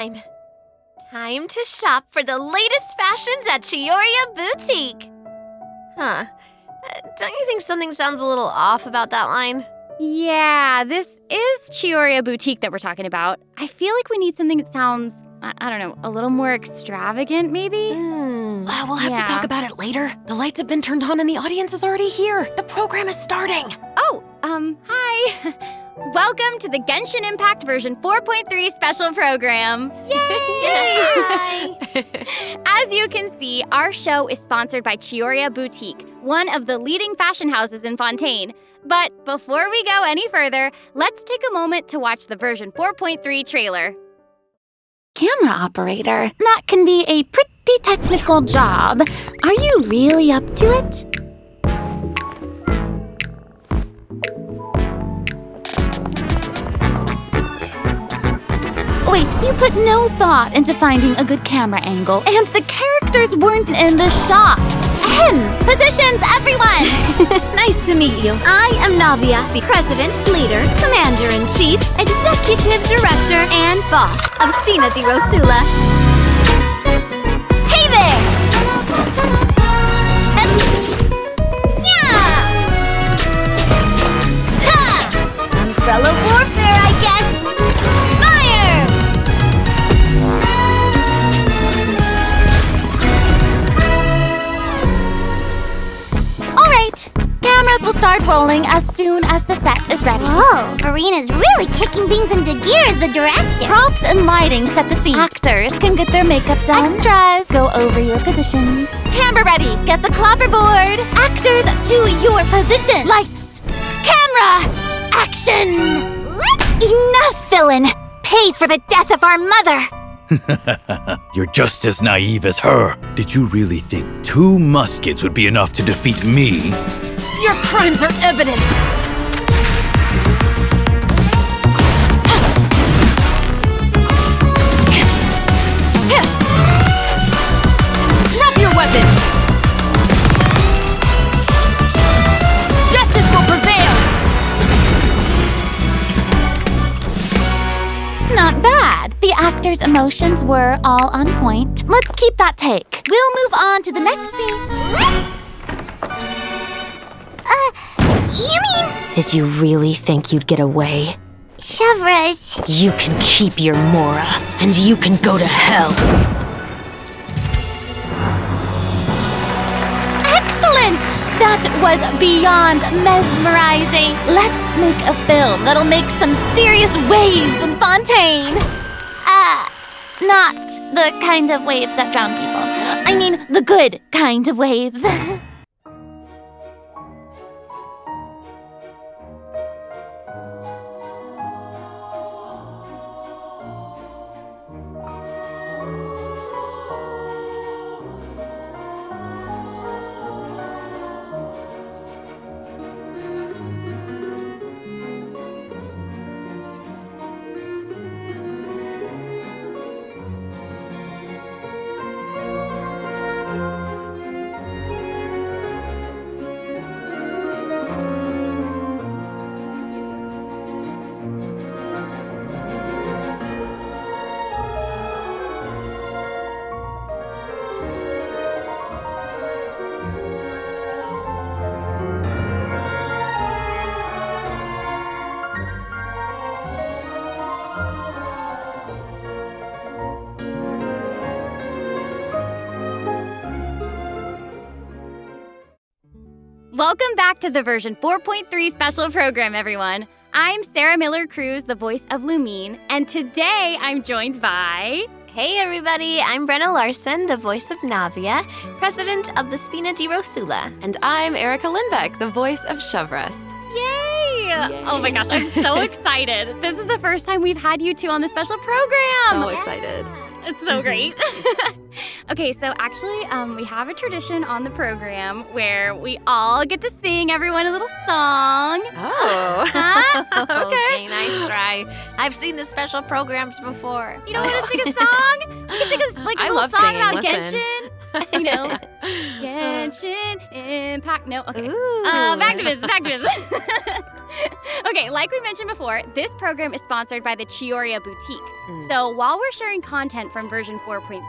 Time. Time to shop for the latest fashions at Chioria Boutique. Huh. Don't you think something sounds a little off about that line? Yeah, this is Chioria Boutique that we're talking about. I feel like we need something that sounds, I don't know, a little more extravagant, maybe? We'll have to talk about it later. The lights have been turned on and the audience is already here. The program is starting. Oh, hi. Welcome to the Genshin Impact version 4.3 special program. Yay! Hi! As you can see, our show is sponsored by Chioria Boutique, one of the leading fashion houses in Fontaine. But before we go any further, let's take a moment to watch the version 4.3 trailer. Camera operator, that can be a pretty technical job. Are you really up to it? Wait, you put no thought into finding a good camera angle, and the characters weren't in the shots. Positions, everyone! Nice to meet you. I am Navia, the President, Leader, Commander-in-Chief, Executive Director, and Boss of Spina di Rosula. Hey there! Yeah! Ha! Umbrella warfare, I guess! Fire! Cameras will start rolling as soon as the set is ready. Whoa, Marina's really kicking things into gear as the director. Props and lighting set the scene. Actors can get their makeup done. Extras, go over your positions. Camera ready, get the clapperboard. Actors, to your position. Lights, camera, action. Enough, villain! Pay for the death of our mother! You're just as naive as her. Did you really think 2 muskets would be enough to defeat me? Your crimes are evident. Drop your weapons. Justice will prevail. Not bad. The actors' emotions were all on point. Let's keep that take. We'll move on to the next scene. You mean... Did you really think you'd get away? Chevras. You can keep your Mora, and you can go to hell. Excellent! That was beyond mesmerizing. Let's make a film that'll make some serious waves in Fontaine. Not the kind of waves that drown people. I mean, the good kind of waves. Welcome back to the version 4.3 special program, everyone. I'm Sarah Miller-Cruz, the voice of Lumine, and today I'm joined by... Hey everybody, I'm Brenna Larson, the voice of Navia, President of the Spina di Rosula. And I'm Erica Lindbeck, the voice of Chevras. Yay! Oh my gosh, I'm so excited. This is the first time we've had you two on the special program. So excited. It's so great. Okay, so actually, we have a tradition on the program where we all get to sing everyone a little song. Oh. Huh? Okay, nice try. I've seen the special programs before. You don't want to sing a song? We can sing a I little love song singing, about listen. Genshin. You know, Genshin Impact. No, okay. Ooh. Back to business. Okay, like we mentioned before, this program is sponsored by the Chioria Boutique. So while we're sharing content from version 4.3,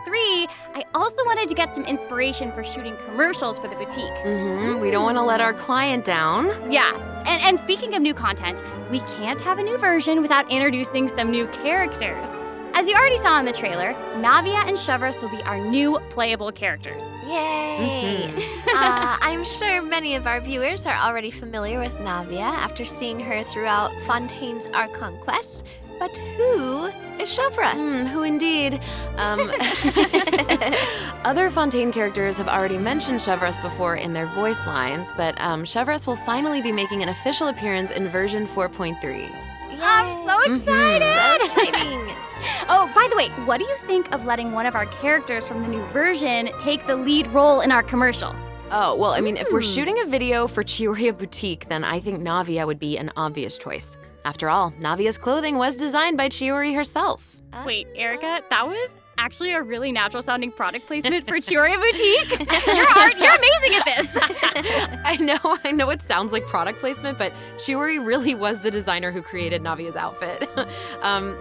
I also wanted to get some inspiration for shooting commercials for the boutique. We don't want to let our client down. Yeah, and speaking of new content, we can't have a new version without introducing some new characters. As you already saw in the trailer, Navia and Shavras will be our new playable characters. Yay! I'm sure many of our viewers are already familiar with Navia after seeing her throughout Fontaine's Archon quests. But who is Shavras? Who indeed? Other Fontaine characters have already mentioned Shavras before in their voice lines, but Shavras will finally be making an official appearance in version 4.3. I'm so excited! So exciting! Oh, by the way, what do you think of letting one of our characters from the new version take the lead role in our commercial? Oh, well, I mean, if we're shooting a video for Chioria Boutique, then I think Navia would be an obvious choice. After all, Navia's clothing was designed by Chiori herself. Wait, Erica, that was actually a really natural-sounding product placement for Chioria Boutique. You're amazing at this. I know it sounds like product placement, but Chiori really was the designer who created Navia's outfit.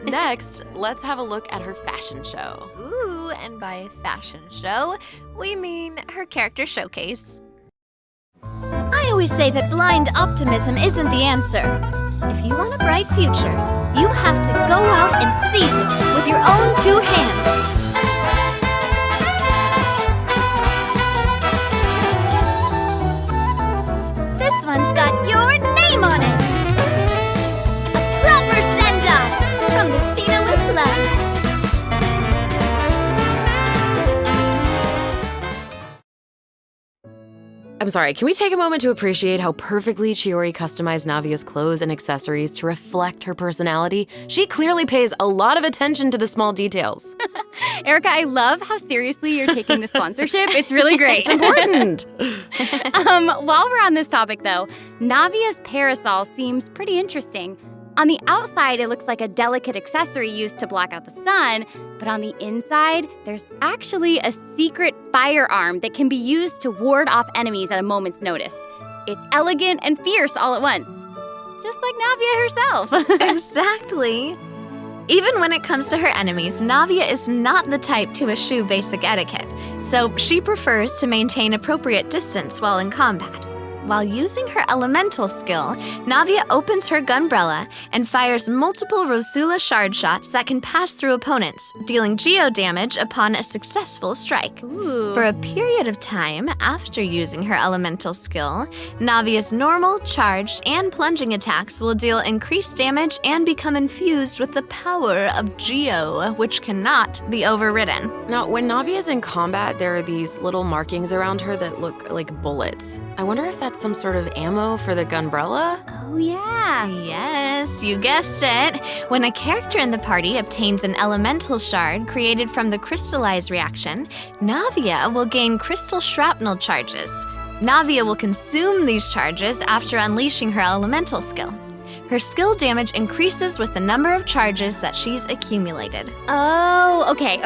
Next, let's have a look at her fashion show. Ooh, and by fashion show, we mean her character showcase. I always say that blind optimism isn't the answer. If you want a bright future, you have to go out and seize it with your own two hands. This one's got your name on it. A proper send-off from the Spina with love. I'm sorry, can we take a moment to appreciate how perfectly Chiori customized Navia's clothes and accessories to reflect her personality? She clearly pays a lot of attention to the small details. Erica, I love how seriously you're taking the sponsorship. It's really great. It's important. While we're on this topic, though, Navia's parasol seems pretty interesting. On the outside, it looks like a delicate accessory used to block out the sun, but on the inside, there's actually a secret firearm that can be used to ward off enemies at a moment's notice. It's elegant and fierce all at once, just like Navia herself. Exactly. Even when it comes to her enemies, Navia is not the type to eschew basic etiquette, so she prefers to maintain appropriate distance while in combat. While using her elemental skill, Navia opens her gunbrella and fires multiple Rosula shard shots that can pass through opponents, dealing geo damage upon a successful strike. Ooh. For a period of time after using her elemental skill, Navia's normal, charged, and plunging attacks will deal increased damage and become infused with the power of geo, which cannot be overridden. Now, when Navia's in combat, there are these little markings around her that look like bullets. I wonder if that's some sort of ammo for the gunbrella? Oh, yeah. Yes, you guessed it. When a character in the party obtains an elemental shard created from the crystallized reaction, Navia will gain crystal shrapnel charges. Navia will consume these charges after unleashing her elemental skill. Her skill damage increases with the number of charges that she's accumulated. Oh, okay.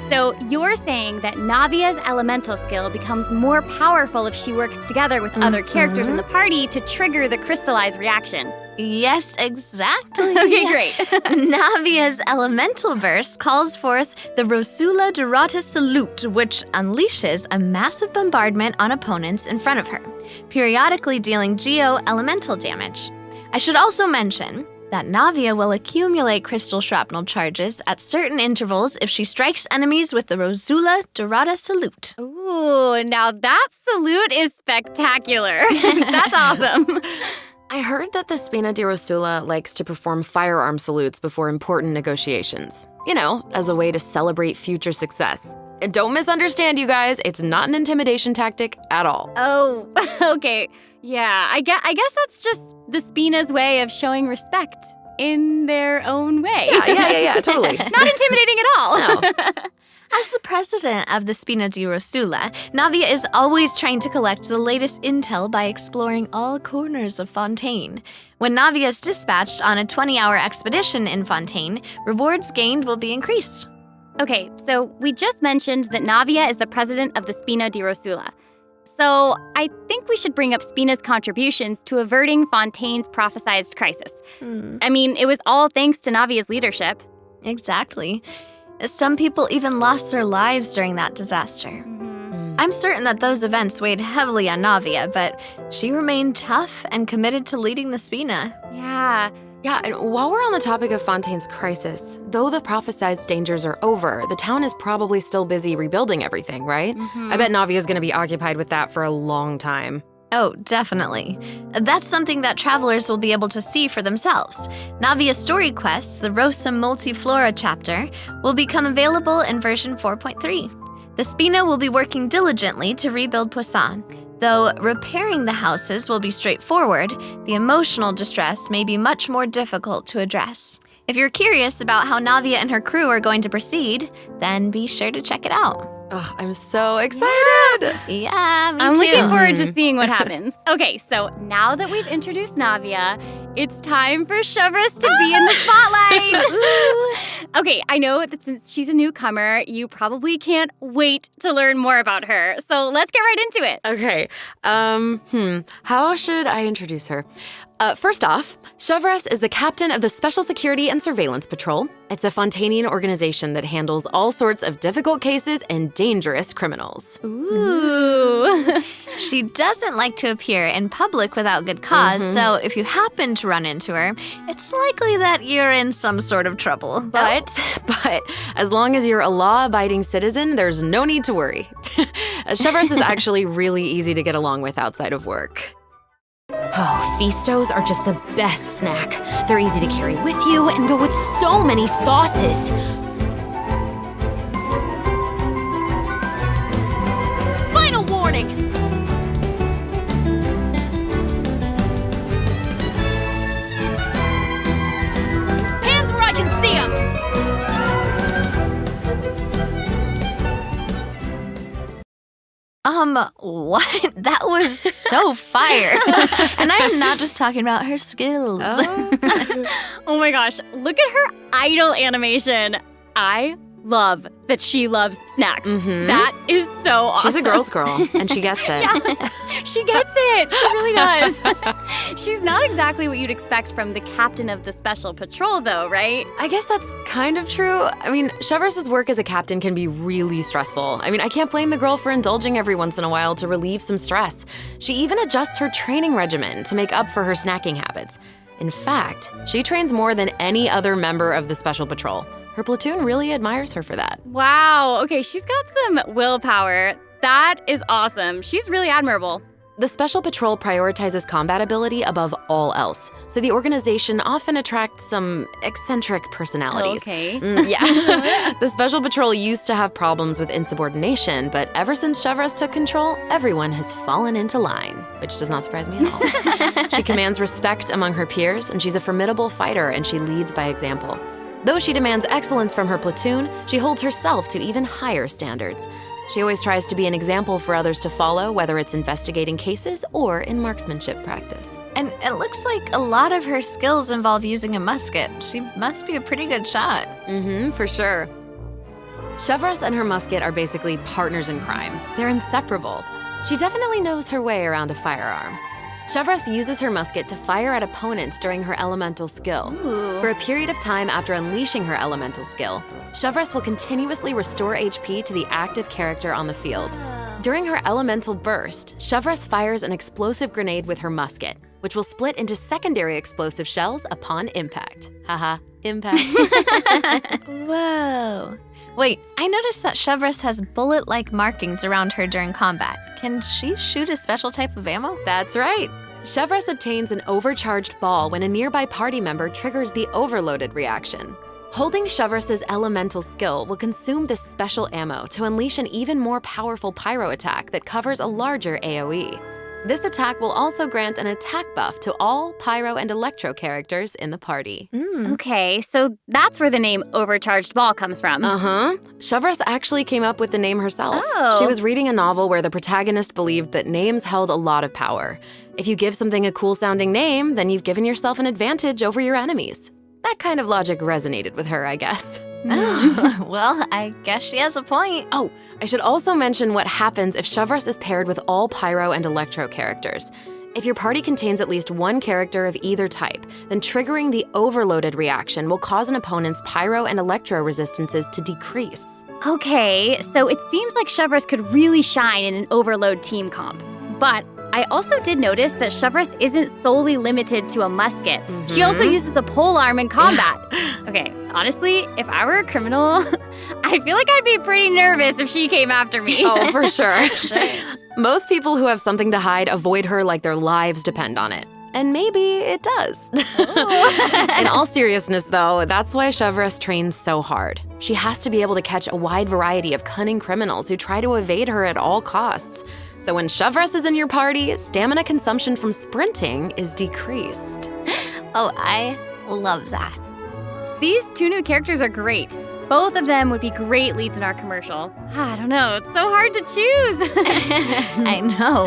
So you're saying that Navia's elemental skill becomes more powerful if she works together with other characters in the party to trigger the crystallized reaction. Yes, exactly. Okay, great. Navia's elemental burst calls forth the Rosula Dorata Salute, which unleashes a massive bombardment on opponents in front of her, periodically dealing geo-elemental damage. I should also mention that Navia will accumulate crystal shrapnel charges at certain intervals if she strikes enemies with the Rosula Dorata Salute. Ooh, now that salute is spectacular. That's awesome. I heard that the Spina di Rosula likes to perform firearm salutes before important negotiations. You know, as a way to celebrate future success. And don't misunderstand, you guys, it's not an intimidation tactic at all. Oh, okay. Yeah, I guess that's just the Spina's way of showing respect in their own way. Yeah, totally. Not intimidating at all. No. As the president of the Spina di Rosula, Navia is always trying to collect the latest intel by exploring all corners of Fontaine. When Navia is dispatched on a 20-hour expedition in Fontaine, rewards gained will be increased. Okay, so we just mentioned that Navia is the president of the Spina di Rosula. So I think we should bring up Spina's contributions to averting Fontaine's prophesized crisis. I mean, it was all thanks to Navia's leadership. Exactly. Some people even lost their lives during that disaster. I'm certain that those events weighed heavily on Navia, but she remained tough and committed to leading the Spina. Yeah. Yeah, and while we're on the topic of Fontaine's crisis, though the prophesized dangers are over, the town is probably still busy rebuilding everything, right? I bet Navia's gonna be occupied with that for a long time. Oh, definitely. That's something that travelers will be able to see for themselves. Navia's story quest, the Rosa Multiflora chapter, will become available in version 4.3. The Spina will be working diligently to rebuild Poisson. Though repairing the houses will be straightforward, the emotional distress may be much more difficult to address. If you're curious about how Navia and her crew are going to proceed, then be sure to check it out. Ugh, I'm so excited! Yeah, me I'm too. looking forward to seeing what happens. Okay, so now that we've introduced Navia, it's time for Chevreuse to be in the spotlight. Okay, I know that since she's a newcomer, you probably can't wait to learn more about her. So let's get right into it. Okay, how should I introduce her? First off, Chevreuse is the captain of the Special Security and Surveillance Patrol. It's a Fontainian organization that handles all sorts of difficult cases and dangerous criminals. Ooh. She doesn't like to appear in public without good cause, so if you happen to run into her, it's likely that you're in some sort of trouble. But as long as you're a law-abiding citizen, there's no need to worry. Chevreuse is actually really easy to get along with outside of work. Oh, Feastos are just the best snack. They're easy to carry with you and go with so many sauces. Final warning! Hands where I can see them! What? That was so fire. And I am not just talking about her skills. Oh my gosh, look at her idol animation. I love that she loves snacks. That is so awesome. She's a girl's girl, and she gets it. Yeah, she gets it. She really does. She's not exactly what you'd expect from the captain of the Special Patrol, though, right? I guess that's kind of true. I mean, Chevreuse's work as a captain can be really stressful. I mean, I can't blame the girl for indulging every once in a while to relieve some stress. She even adjusts her training regimen to make up for her snacking habits. In fact, she trains more than any other member of the Special Patrol. Her platoon really admires her for that. Wow. Okay, she's got some willpower. That is awesome. She's really admirable. The Special Patrol prioritizes combat ability above all else, so the organization often attracts some eccentric personalities. Okay. Yeah. The Special Patrol used to have problems with insubordination, but ever since Chevreuse took control, everyone has fallen into line, which does not surprise me at all. She commands respect among her peers, and she's a formidable fighter, and she leads by example. Though she demands excellence from her platoon, she holds herself to even higher standards. She always tries to be an example for others to follow, whether it's investigating cases or in marksmanship practice. And it looks like a lot of her skills involve using a musket. She must be a pretty good shot. For sure. Chevreuse and her musket are basically partners in crime. They're inseparable. She definitely knows her way around a firearm. Chevreuse uses her musket to fire at opponents during her elemental skill. For a period of time after unleashing her elemental skill, Chevreuse will continuously restore HP to the active character on the field. During her elemental burst, Chevreuse fires an explosive grenade with her musket, which will split into secondary explosive shells upon impact. Haha, impact. Whoa. Wait, I noticed that Chevreuse has bullet-like markings around her during combat. Can she shoot a special type of ammo? That's right. Chevreuse obtains an overcharged ball when a nearby party member triggers the overloaded reaction. Holding Chevreuse's elemental skill will consume this special ammo to unleash an even more powerful pyro attack that covers a larger AoE. This attack will also grant an attack buff to all pyro and electro characters in the party. Okay, so that's where the name Overcharged Ball comes from. Chevreuse actually came up with the name herself. Oh. She was reading a novel where the protagonist believed that names held a lot of power. If you give something a cool-sounding name, then you've given yourself an advantage over your enemies. That kind of logic resonated with her, I guess. Well, I guess she has a point. Oh, I should also mention what happens if Chevreuse is paired with all Pyro and Electro characters. If your party contains at least one character of either type, then triggering the overloaded reaction will cause an opponent's Pyro and Electro resistances to decrease. Okay, so it seems like Chevreuse could really shine in an overload team comp. But I also did notice that Chevreuse isn't solely limited to a musket. She also uses a polearm in combat. Okay, honestly, if I were a criminal, I feel like I'd be pretty nervous if she came after me. Oh, for sure. Most people who have something to hide avoid her like their lives depend on it. And maybe it does. In all seriousness, though, that's why Chevreuse trains so hard. She has to be able to catch a wide variety of cunning criminals who try to evade her at all costs. So when Chevreuse is in your party, stamina consumption from sprinting is decreased. Oh, I love that. These two new characters are great. Both of them would be great leads in our commercial. I don't know, it's so hard to choose. I know.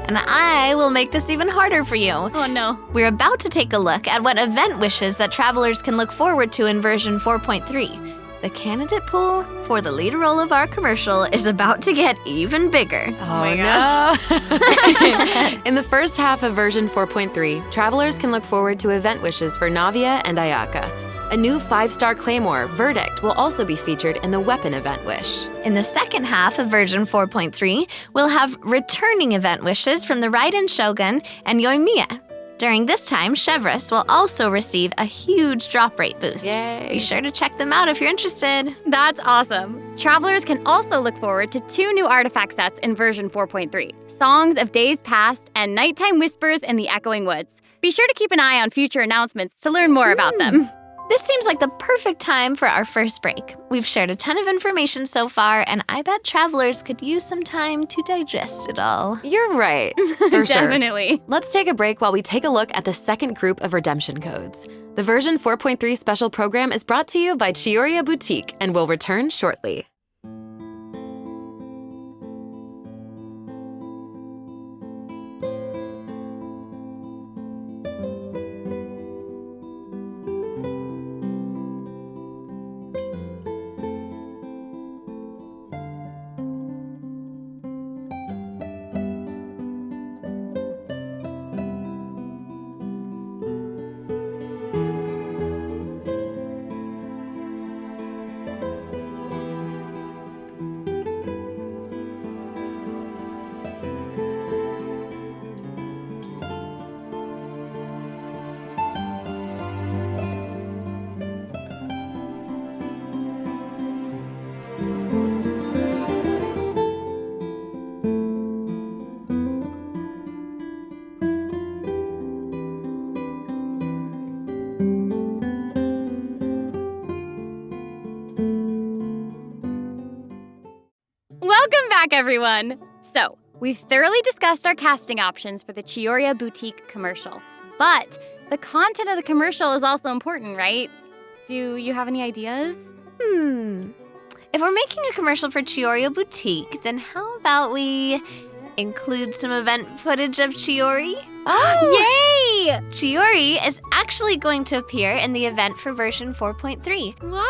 And I will make this even harder for you. Oh no. We're about to take a look at what event wishes that travelers can look forward to in version 4.3. The candidate pool for the lead role of our commercial is about to get even bigger. Oh my gosh. In the first half of version 4.3, travelers can look forward to event wishes for Navia and Ayaka. A new 5-star claymore, Verdict, will also be featured in the weapon event wish. In the second half of version 4.3, we'll have returning event wishes from the Raiden Shogun and Yoimiya. During this time, Chevreuse will also receive a huge drop rate boost. Yay. Be sure to check them out if you're interested. That's awesome. Travelers can also look forward to 2 new artifact sets in version 4.3, Songs of Days Past and Nighttime Whispers in the Echoing Woods. Be sure to keep an eye on future announcements to learn more about them. This seems like the perfect time for our first break. We've shared a ton of information so far, and I bet travelers could use some time to digest it all. You're right, for sure. Definitely. Let's take a break while we take a look at the second group of redemption codes. The version 4.3 special program is brought to you by Chioriya Boutique and will return shortly. Welcome back, everyone. So, we've thoroughly discussed our casting options for the Chioriya Boutique commercial. But the content of the commercial is also important, right? Do you have any ideas? If we're making a commercial for Chioriya Boutique, then how about we include some event footage of Chiori? Oh! Yay! Chiori is actually going to appear in the event for version 4.3. What?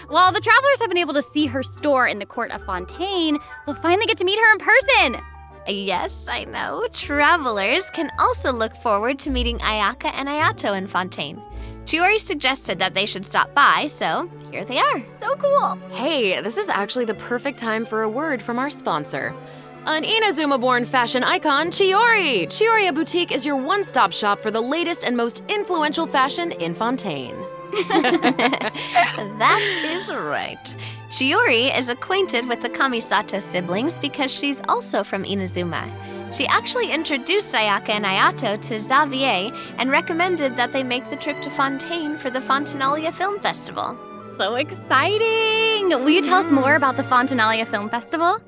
While the travelers have been able to see her store in the court of Fontaine, they'll finally get to meet her in person. Yes, I know. Travelers can also look forward to meeting Ayaka and Ayato in Fontaine. Chiori suggested that they should stop by, so here they are. So cool. Hey, this is actually the perfect time for a word from our sponsor. An Inazuma-born fashion icon, Chiori! Chioriya Boutique is your one-stop shop for the latest and most influential fashion in Fontaine. That is right. Chiori is acquainted with the Kamisato siblings because she's also from Inazuma. She actually introduced Ayaka and Ayato to Xavier and recommended that they make the trip to Fontaine for the Fontanalia Film Festival. So exciting! Will you tell us more about the Fontanalia Film Festival?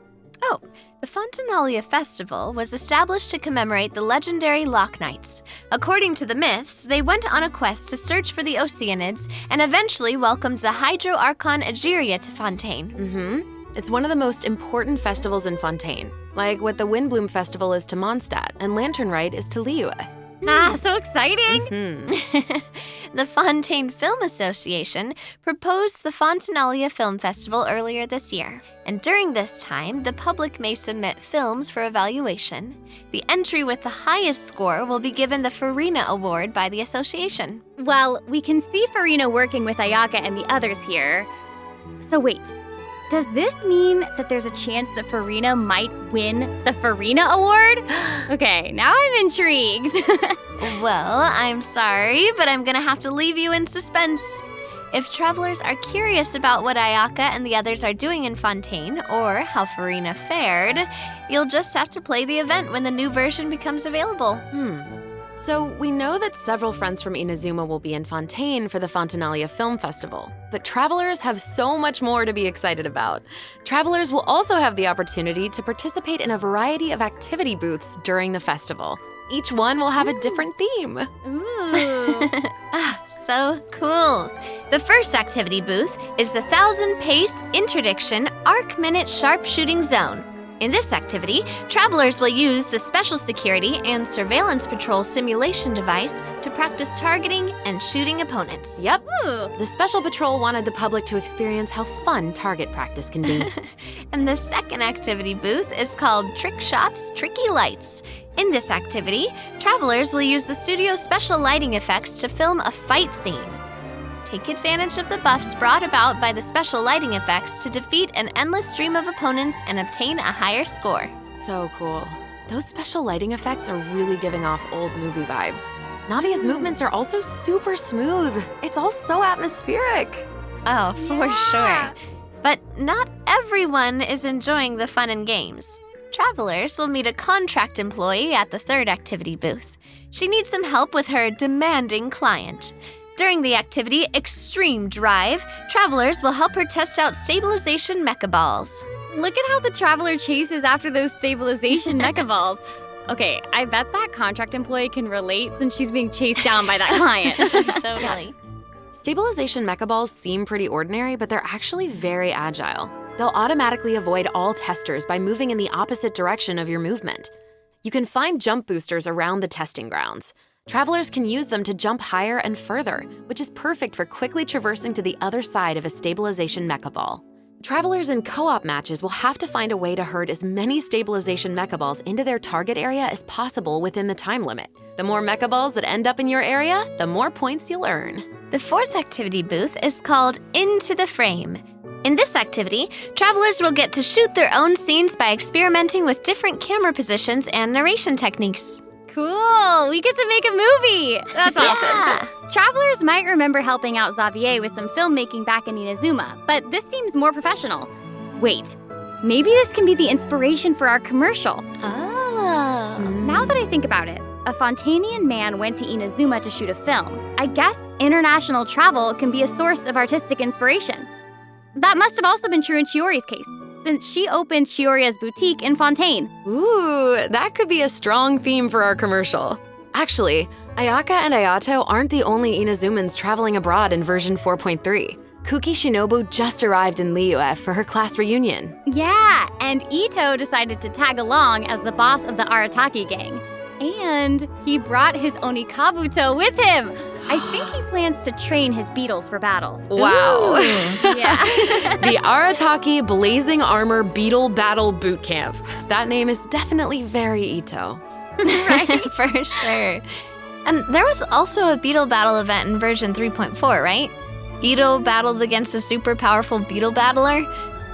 Oh, the Fontanalia Festival was established to commemorate the legendary Lock Knights. According to the myths, they went on a quest to search for the Oceanids and eventually welcomed the Hydro Archon Egeria to Fontaine. It's one of the most important festivals in Fontaine, like what the Windbloom Festival is to Mondstadt and Lantern Rite is to Liyue. So exciting! The Fontaine Film Association proposed the Fontanalia Film Festival earlier this year, and during this time, the public may submit films for evaluation. The entry with the highest score will be given the Farina Award by the association. Well, we can see Farina working with Ayaka and the others here. So wait, does this mean that there's a chance that Farina might win the Farina Award? Okay, now I'm intrigued. Well, I'm sorry, but I'm gonna have to leave you in suspense. If travelers are curious about what Ayaka and the others are doing in Fontaine, or how Farina fared, you'll just have to play the event when the new version becomes available. So we know that several friends from Inazuma will be in Fontaine for the Fontanalia Film Festival, but travelers have so much more to be excited about. Travelers will also have the opportunity to participate in a variety of activity booths during the festival. Each one will have a different theme. Ooh. So cool. The first activity booth is the 1,000 Pace Interdiction Arc Minute Sharpshooting Zone. In this activity, travelers will use the Special Security and Surveillance Patrol simulation device to practice targeting and shooting opponents. Yep. The Special Patrol wanted the public to experience how fun target practice can be. And the second activity booth is called Trick Shots, Tricky Lights. In this activity, travelers will use the studio's special lighting effects to film a fight scene. Take advantage of the buffs brought about by the special lighting effects to defeat an endless stream of opponents and obtain a higher score. So cool. Those special lighting effects are really giving off old movie vibes. Navia's movements are also super smooth. It's all so atmospheric. Oh, for sure. But not everyone is enjoying the fun and games. Travelers will meet a contract employee at the third activity booth. She needs some help with her demanding client. During the activity Extreme Drive, travelers will help her test out stabilization mecha balls. Look at how the traveler chases after those stabilization mecha balls. Okay, I bet that contract employee can relate since she's being chased down by that client. Totally. Stabilization mecha balls seem pretty ordinary, but they're actually very agile. They'll automatically avoid all testers by moving in the opposite direction of your movement. You can find jump boosters around the testing grounds. Travelers can use them to jump higher and further, which is perfect for quickly traversing to the other side of a stabilization mecha ball. Travelers in co-op matches will have to find a way to herd as many stabilization mecha balls into their target area as possible within the time limit. The more mecha balls that end up in your area, the more points you'll earn. The fourth activity booth is called Into the Frame. In this activity, travelers will get to shoot their own scenes by experimenting with different camera positions and narration techniques. Cool! We get to make a movie! That's awesome. Yeah. Travelers might remember helping out Xavier with some filmmaking back in Inazuma, but this seems more professional. Wait, maybe this can be the inspiration for our commercial. Oh. Now that I think about it, a Fontanian man went to Inazuma to shoot a film. I guess international travel can be a source of artistic inspiration. That must have also been true in Chiori's case, since she opened Chioria's boutique in Fontaine. Ooh, that could be a strong theme for our commercial. Actually, Ayaka and Ayato aren't the only Inazumans traveling abroad in version 4.3. Kuki Shinobu just arrived in Liyue for her class reunion. Yeah, and Ito decided to tag along as the boss of the Arataki gang. And he brought his Onikabuto with him. I think he plans to train his beetles for battle. Wow. Yeah. The Arataki Blazing Armor Beetle Battle Boot Camp. That name is definitely very Ito. Right, for sure. And there was also a beetle battle event in version 3.4, right? Ito battled against a super powerful beetle battler.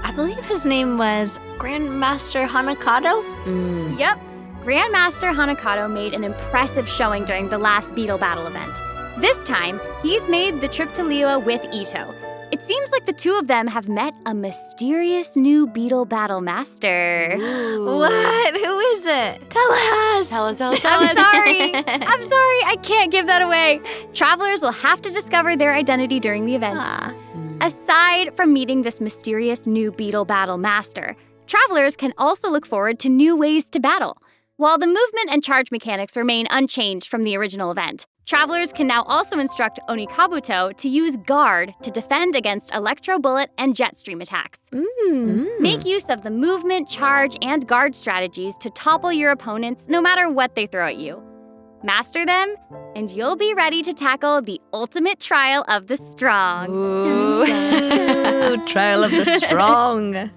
I believe his name was Grandmaster Hanakado? Yep. Grandmaster Hanakado made an impressive showing during the last beetle battle event. This time, he's made the trip to Liyue with Ito. It seems like the two of them have met a mysterious new beetle battle master. Ooh. What? Who is it? Tell us! Tell us. I'm sorry. I can't give that away. Travelers will have to discover their identity during the event. Aside from meeting this mysterious new beetle battle master, travelers can also look forward to new ways to battle. While the movement and charge mechanics remain unchanged from the original event, travelers can now also instruct Onikabuto to use Guard to defend against Electro Bullet and Jet Stream attacks. Make use of the movement, charge, and Guard strategies to topple your opponents no matter what they throw at you. Master them, and you'll be ready to tackle the ultimate trial of the strong. Ooh, trial of the strong.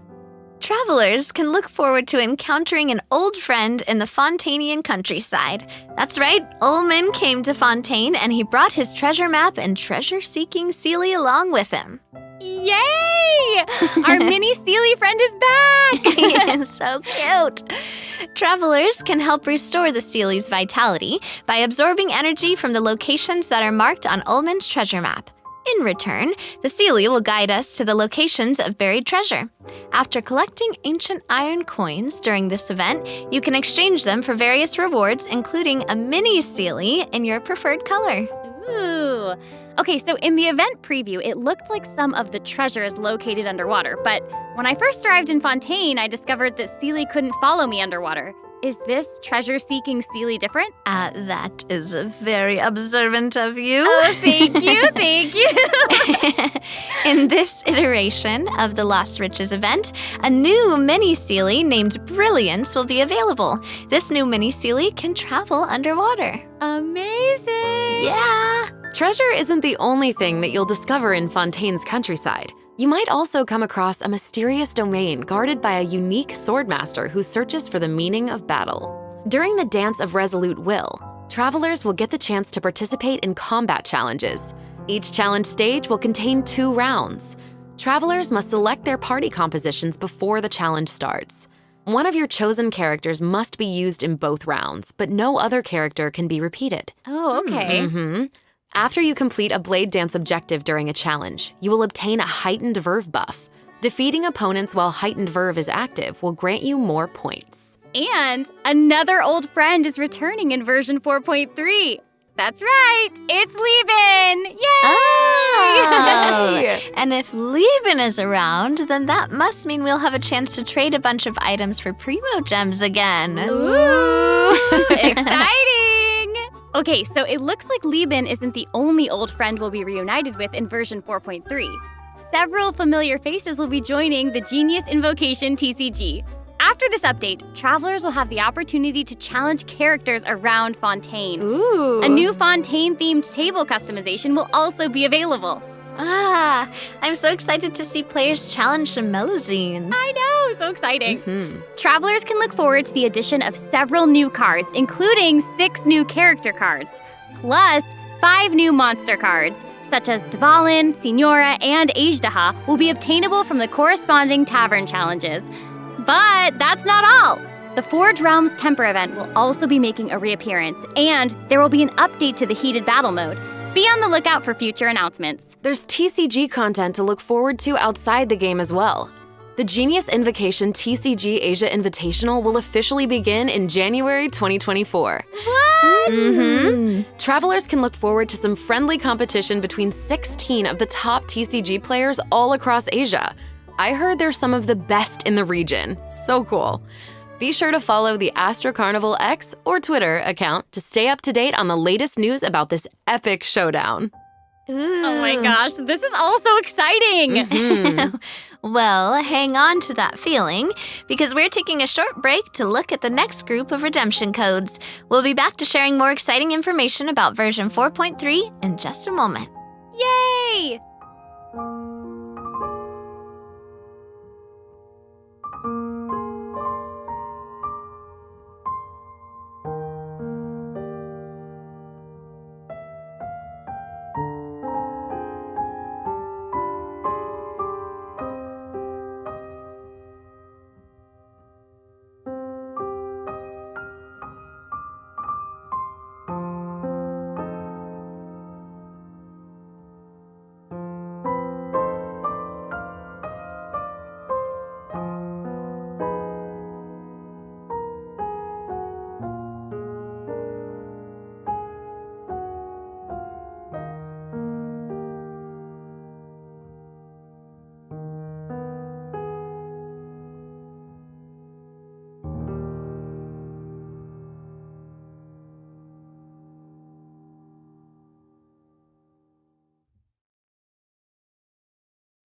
Travelers can look forward to encountering an old friend in the Fontanian countryside. That's right, Ullman came to Fontaine and he brought his treasure map and treasure-seeking Seelie along with him. Yay! Our mini Seelie friend is back! He is so cute. Travelers can help restore the Seelie's vitality by absorbing energy from the locations that are marked on Ullman's treasure map. In return, the Seelie will guide us to the locations of buried treasure. After collecting ancient iron coins during this event, you can exchange them for various rewards, including a mini Seelie in your preferred color. Ooh. Okay, so in the event preview, it looked like some of the treasure is located underwater, but when I first arrived in Fontaine, I discovered that Seelie couldn't follow me underwater. Is this treasure-seeking Seelie different? That is very observant of you. Oh, thank you, thank you. In this iteration of the Lost Riches event, a new mini Seelie named Brilliance will be available. This new mini Seelie can travel underwater. Amazing! Yeah! Treasure isn't the only thing that you'll discover in Fontaine's countryside. You might also come across a mysterious domain guarded by a unique swordmaster who searches for the meaning of battle. During the Dance of Resolute Will, travelers will get the chance to participate in combat challenges. Each challenge stage will contain 2 rounds. Travelers must select their party compositions before the challenge starts. One of your chosen characters must be used in both rounds, but no other character can be repeated. Oh, okay. After you complete a Blade Dance objective during a challenge, you will obtain a heightened verve buff. Defeating opponents while heightened verve is active will grant you more points. And another old friend is returning in version 4.3. That's right, it's Lieben! Yay! Oh. And if Lieben is around, then that must mean we'll have a chance to trade a bunch of items for Primo Gems again. Ooh, exciting! Okay, so it looks like Lieben isn't the only old friend we'll be reunited with in version 4.3. Several familiar faces will be joining the Genius Invocation TCG. After this update, travelers will have the opportunity to challenge characters around Fontaine. Ooh. A new Fontaine-themed table customization will also be available. I'm so excited to see players challenge some Melazines. I know, so exciting. Travelers can look forward to the addition of several new cards, including 6 new character cards, plus 5 new monster cards, such as Dvalin, Signora, and Ajdaha, will be obtainable from the corresponding tavern challenges. But that's not all. The Forge Realms Temper event will also be making a reappearance, and there will be an update to the Heated Battle mode. Be on the lookout for future announcements. There's TCG content to look forward to outside the game as well. The Genius Invocation TCG Asia Invitational will officially begin in January 2024. What? Travelers can look forward to some friendly competition between 16 of the top TCG players all across Asia. I heard they're some of the best in the region. So cool. Be sure to follow the Astro Carnival X or Twitter account to stay up to date on the latest news about this epic showdown. Oh my gosh, this is all so exciting! Well, hang on to that feeling, because we're taking a short break to look at the next group of redemption codes. We'll be back to sharing more exciting information about version 4.3 in just a moment. Yay!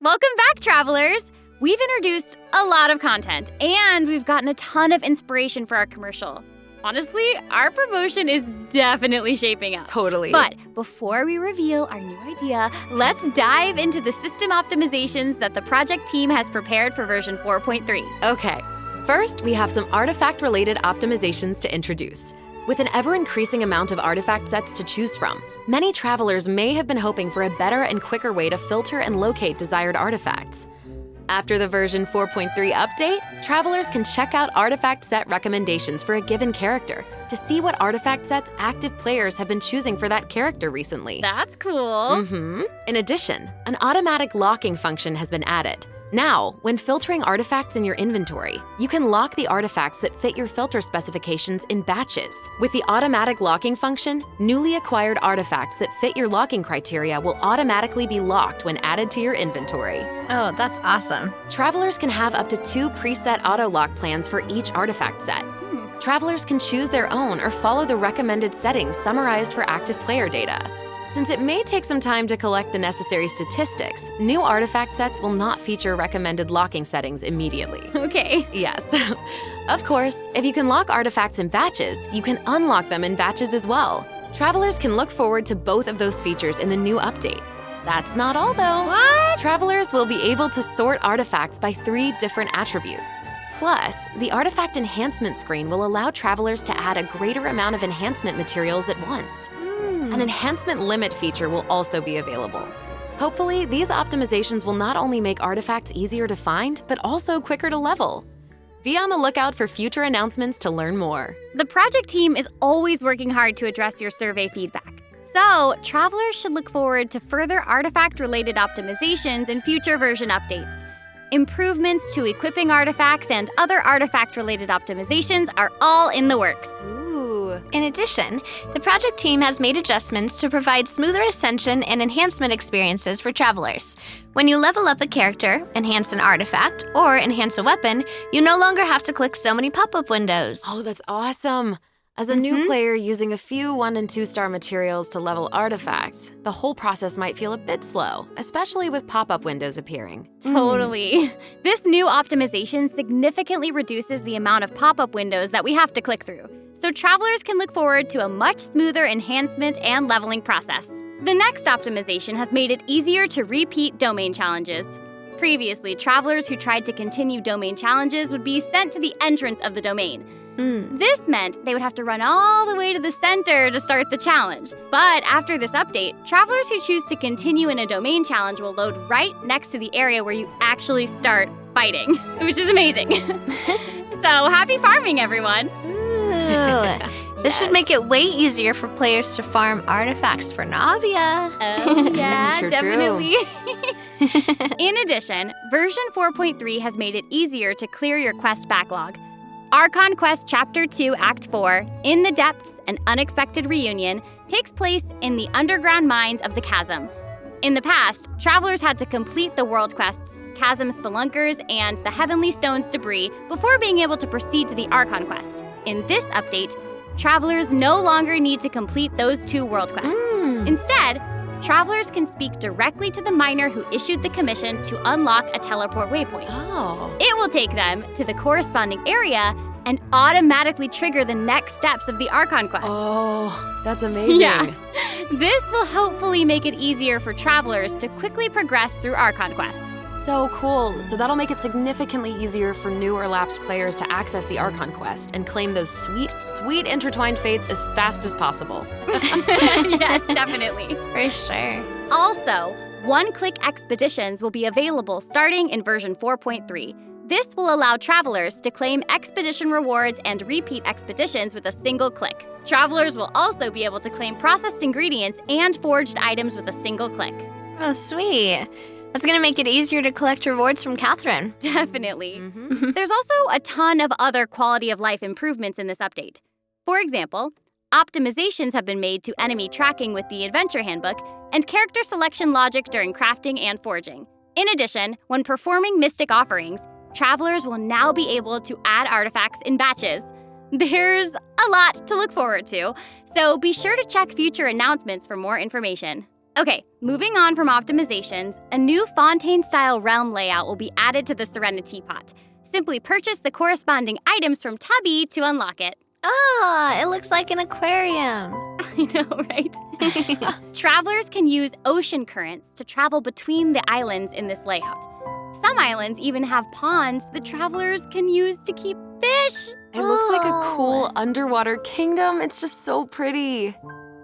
Welcome back, travelers! We've introduced a lot of content, and we've gotten a ton of inspiration for our commercial. Honestly, our promotion is definitely shaping up. Totally. But before we reveal our new idea, let's dive into the system optimizations that the project team has prepared for version 4.3. Okay, first we have some artifact-related optimizations to introduce. With an ever-increasing amount of artifact sets to choose from, many travelers may have been hoping for a better and quicker way to filter and locate desired artifacts. After the version 4.3 update, travelers can check out artifact set recommendations for a given character to see what artifact sets active players have been choosing for that character recently. That's cool. In addition, an automatic locking function has been added. Now, when filtering artifacts in your inventory, you can lock the artifacts that fit your filter specifications in batches. With the automatic locking function, newly acquired artifacts that fit your locking criteria will automatically be locked when added to your inventory. Oh, that's awesome. Travelers can have up to 2 preset auto-lock plans for each artifact set. Travelers can choose their own or follow the recommended settings summarized for active player data. Since it may take some time to collect the necessary statistics, new artifact sets will not feature recommended locking settings immediately. Okay. Yes. Of course, if you can lock artifacts in batches, you can unlock them in batches as well. Travelers can look forward to both of those features in the new update. That's not all though. What? Travelers will be able to sort artifacts by 3 different attributes. Plus, the artifact enhancement screen will allow travelers to add a greater amount of enhancement materials at once. An enhancement limit feature will also be available. Hopefully, these optimizations will not only make artifacts easier to find, but also quicker to level. Be on the lookout for future announcements to learn more. The project team is always working hard to address your survey feedback. So, travelers should look forward to further artifact-related optimizations in future version updates. Improvements to equipping artifacts and other artifact-related optimizations are all in the works. In addition, the project team has made adjustments to provide smoother ascension and enhancement experiences for travelers. When you level up a character, enhance an artifact, or enhance a weapon, you no longer have to click so many pop-up windows. Oh, that's awesome! As a new player using a few 1- and 2-star materials to level artifacts, the whole process might feel a bit slow, especially with pop-up windows appearing. Totally. This new optimization significantly reduces the amount of pop-up windows that we have to click through, so travelers can look forward to a much smoother enhancement and leveling process. The next optimization has made it easier to repeat domain challenges. Previously, travelers who tried to continue domain challenges would be sent to the entrance of the domain. This meant they would have to run all the way to the center to start the challenge. But after this update, travelers who choose to continue in a domain challenge will load right next to the area where you actually start fighting, which is amazing. So happy farming, everyone! This should make it way easier for players to farm artifacts for Navia. Oh, yeah, True. definitely. In addition, version 4.3 has made it easier to clear your quest backlog. Archon Quest Chapter 2, Act 4, In the Depths, An Unexpected Reunion, takes place in the underground mines of the Chasm. In the past, travelers had to complete the world quests, Chasm Spelunkers, and the Heavenly Stones debris before being able to proceed to the Archon Quest. In this update, travelers no longer need to complete those 2 world quests. Instead, travelers can speak directly to the miner who issued the commission to unlock a teleport waypoint. Oh. It will take them to the corresponding area and automatically trigger the next steps of the Archon Quest. Oh, that's amazing. Yeah. This will hopefully make it easier for travelers to quickly progress through Archon quests. So cool. So that'll make it significantly easier for new or lapsed players to access the Archon Quest and claim those sweet, sweet intertwined fates as fast as possible. Yes, definitely. For sure. Also, one-click expeditions will be available starting in version 4.3. This will allow travelers to claim expedition rewards and repeat expeditions with a single click. Travelers will also be able to claim processed ingredients and forged items with a single click. Oh, sweet. That's going to make it easier to collect rewards from Catherine. Definitely. There's also a ton of other quality of life improvements in this update. For example, optimizations have been made to enemy tracking with the Adventure Handbook and character selection logic during crafting and forging. In addition, when performing mystic offerings, travelers will now be able to add artifacts in batches. There's a lot to look forward to, so be sure to check future announcements for more information. Okay, moving on from optimizations, a new Fontaine-style realm layout will be added to the Serenity Pot. Simply purchase the corresponding items from Tubby to unlock it. Ah, it looks like an aquarium. I know, right? Travelers can use ocean currents to travel between the islands in this layout. Some islands even have ponds that travelers can use to keep fish. It looks like a cool underwater kingdom. It's just so pretty.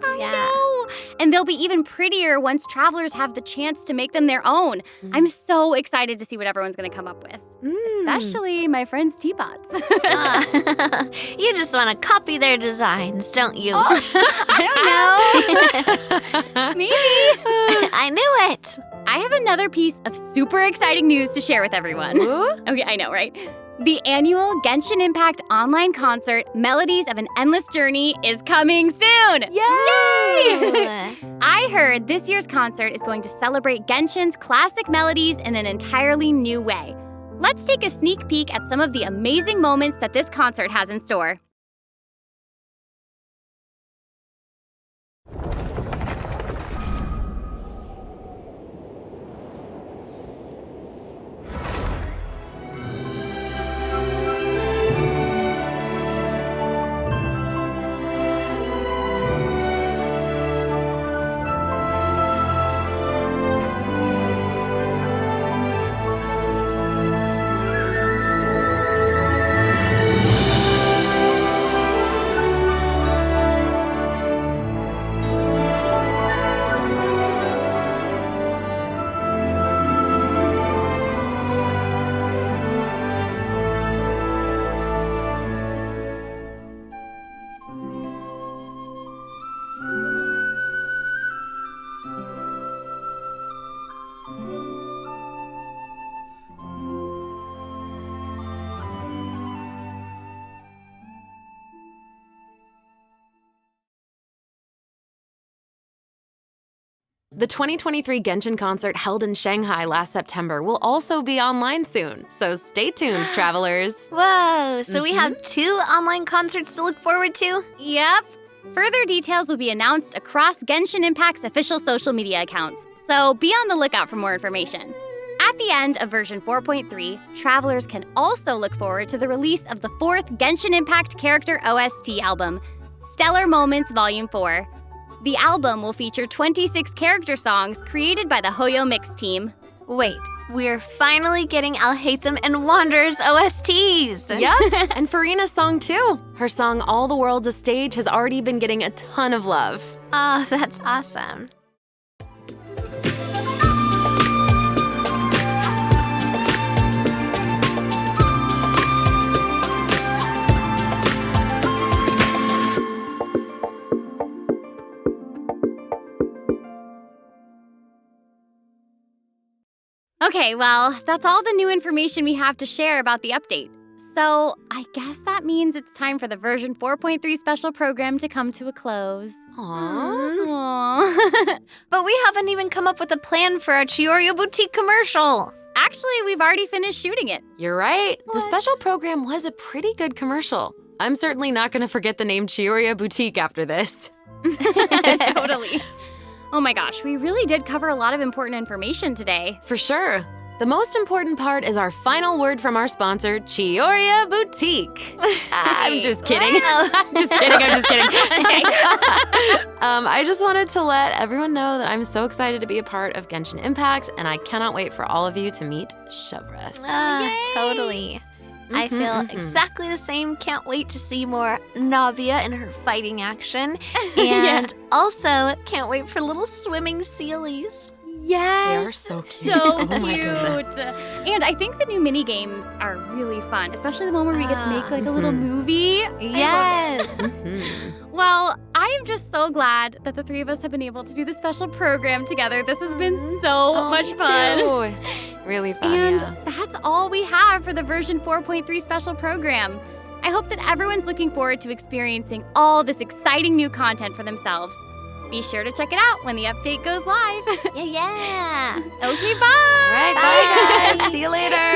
No. And they'll be even prettier once travelers have the chance to make them their own. I'm so excited to see what everyone's going to come up with. Especially my friends' teapots. You just want to copy their designs, don't you? I don't know. Maybe. I knew it. I have another piece of super exciting news to share with everyone. Okay, I know, right? The annual Genshin Impact online concert, Melodies of an Endless Journey, is coming soon! Yay! I heard this year's concert is going to celebrate Genshin's classic melodies in an entirely new way. Let's take a sneak peek at some of the amazing moments that this concert has in store. The 2023 Genshin concert held in Shanghai last September will also be online soon, so stay tuned, travelers. Whoa, so we have 2 online concerts to look forward to? Yep. Further details will be announced across Genshin Impact's official social media accounts, so be on the lookout for more information. At the end of version 4.3, travelers can also look forward to the release of the 4th Genshin Impact character OST album, Stellar Moments Volume 4. The album will feature 26 character songs created by the Hoyo Mix team. Wait, we're finally getting Alhaitham and Wanderer's OSTs. Yep, and Farina's song too. Her song All the World's a Stage has already been getting a ton of love. Oh, that's awesome. Okay, well, that's all the new information we have to share about the update. So, I guess that means it's time for the version 4.3 special program to come to a close. Aww. But we haven't even come up with a plan for our Chiorya Boutique commercial. Actually, we've already finished shooting it. You're right. The special program was a pretty good commercial. I'm certainly not going to forget the name Chiorya Boutique after this. Totally. Oh my gosh, we really did cover a lot of important information today. For sure. The most important part is our final word from our sponsor, Chiorya Boutique. I'm just kidding. I'm just kidding. I just wanted to let everyone know that I'm so excited to be a part of Genshin Impact, and I cannot wait for all of you to meet Chevres. Totally. I feel exactly the same. Can't wait to see more Navia in her fighting action. And also, can't wait for little swimming sealies. Yes. They are so cute. So Oh my goodness. cute. And I think the new mini games are really fun, especially the one where we get to make like a little movie. Yes. Well, I am just so glad that the 3 of us have been able to do this special program together. This has been so much fun. Too. Really fun, And yeah. that's all we have for the version 4.3 special program. I hope that everyone's looking forward to experiencing all this exciting new content for themselves. Be sure to check it out when the update goes live. Yeah. Okay, bye. All right, bye guys. See you later.